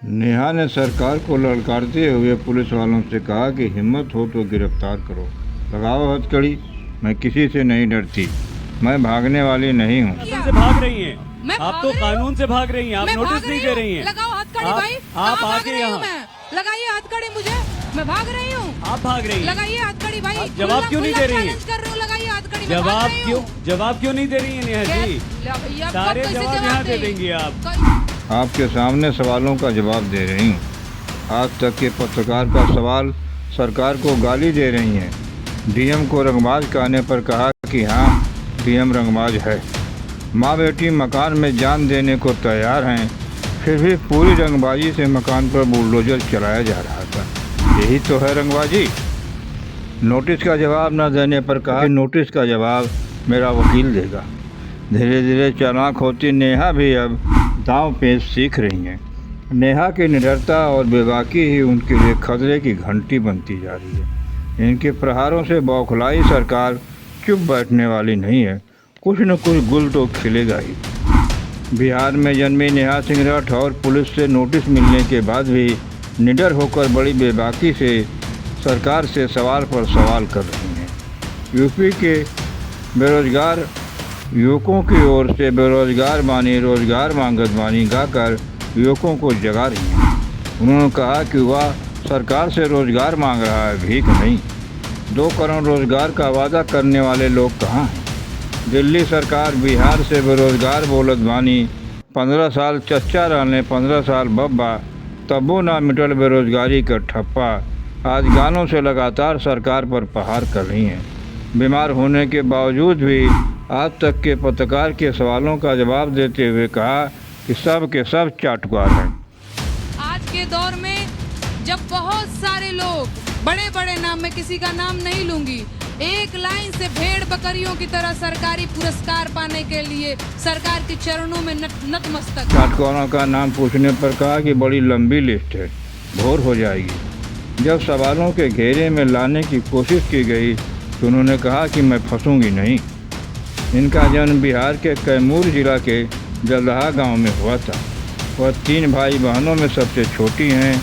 नेहा ने सरकार को ललकारते हुए पुलिस वालों से कहा कि हिम्मत हो तो गिरफ्तार करो, लगाओ हथकड़ी। मैं किसी से नहीं डरती, मैं भागने वाली नहीं हूँ। से भाग रही हैं। आप तो कानून से भाग रही हैं, आप नोटिस नहीं दे रही हैं। लगाओ हथकड़ी भाई, आप आके यहाँ लगाइए हथकड़ी मुझे, मैं भाग रही हूँ। आप भाग रही हैं, लगाइए हथकड़ी भाई। जवाब क्यों नहीं दे रही हैं? लगाइए हथकड़ी। जवाब क्यों नहीं दे रही हैं नेहा जी? सारे जवाब यहाँ दे देंगे आप। आपके सामने सवालों का जवाब दे रही हूँ। आज तक के पत्रकार का सवाल सरकार को गाली दे रही हैं। डीएम को रंगबाज कहने पर कहा कि हाँ, डीएम रंगबाज है। माँ बेटी मकान में जान देने को तैयार हैं, फिर भी पूरी रंगबाजी से मकान पर बुलडोजर चलाया जा रहा था। यही तो है रंगबाजी। नोटिस का जवाब न देने पर कहा कि नोटिस का जवाब मेरा वकील देगा। धीरे धीरे चालाक होती नेहा भी अब दांव पेच सीख रही हैं। नेहा की निडरता और बेबाकी ही उनके लिए खतरे की घंटी बनती जा रही है। इनके प्रहारों से बौखलाई सरकार चुप बैठने वाली नहीं है, कुछ न कुछ गुल तो खिलेगा ही। बिहार में जन्मी नेहा सिंह राठौर पुलिस से नोटिस मिलने के बाद भी निडर होकर बड़ी बेबाकी से सरकार से सवाल पर सवाल कर रही हैं। यूपी के बेरोजगार युवकों की ओर से बेरोजगार बानी रोजगार मांगत बानी गाकर युवकों को जगा रही हैं। उन्होंने कहा कि वह सरकार से रोजगार मांग रहा है, भीख नहीं। 2 करोड़ रोजगार का वादा करने वाले लोग कहाँ हैं? दिल्ली सरकार बिहार से बेरोजगार बोलत बानी, 15 साल चच्चा रहने 15 साल बब्बा, तबो ना मिटल बेरोजगारी का ठप्पा। आज गानों से लगातार सरकार पर प्रहार कर रही हैं। बीमार होने के बावजूद भी आज तक के पत्रकार के सवालों का जवाब देते हुए कहा कि सब के सब चाटुकार हैं। आज के दौर में जब बहुत सारे लोग बड़े बड़े नाम, में किसी का नाम नहीं लूंगी, एक लाइन से भेड़ बकरियों की तरह सरकारी पुरस्कार पाने के लिए सरकार के चरणों में नतमस्तक। चाटुकारों का नाम पूछने पर कहा कि बड़ी लंबी लिस्ट है, भोर हो जाएगी। जब सवालों के घेरे में लाने की कोशिश की गई तो उन्होंने कहा कि मैं फंसूंगी नहीं। इनका जन्म बिहार के कैमूर जिला के जलदहा गांव में हुआ था। वह 3 भाई बहनों में सबसे छोटी हैं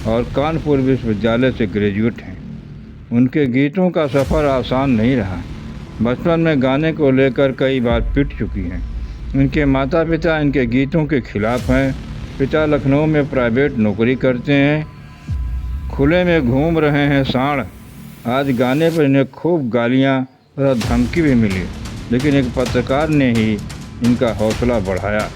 और कानपुर विश्वविद्यालय से ग्रेजुएट हैं। उनके गीतों का सफ़र आसान नहीं रहा। बचपन में गाने को लेकर कई बार पिट चुकी हैं। इनके माता पिता इनके गीतों के खिलाफ हैं। पिता लखनऊ में प्राइवेट नौकरी करते हैं, खुले में घूम रहे हैं सांड। आज गाने पर इन्हें खूब गालियाँ और धमकी भी मिली, लेकिन एक पत्रकार ने ही इनका हौसला बढ़ाया।